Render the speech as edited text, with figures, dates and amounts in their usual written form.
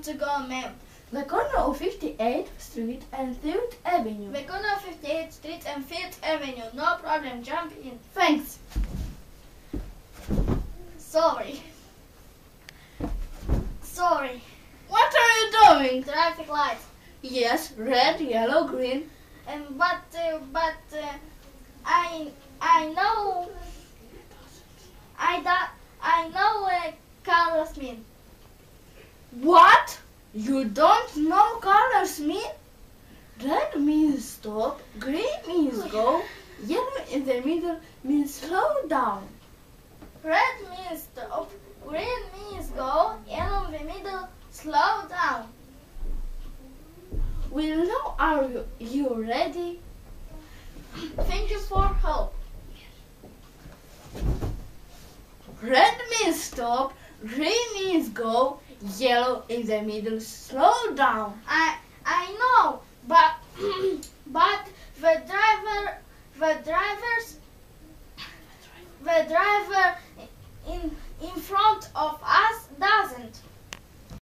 to go, ma'am? The corner of 58th Street and 3rd Avenue. The corner of 58th Street and 5th Avenue. No problem, jump in. Thanks. Sorry. Sorry. What are you doing? Traffic lights. Yes, red, yellow, green. But I know colors mean. What? You don't know colors mean? Red means stop, green means go, yellow in the middle means slow down. Red means stop, green means go, yellow in the middle, slow down. Well, now are you ready? Thank you for help. Red means stop, green means go, yellow in the middle, slow down. I know, but but the driver in front of us doesn't.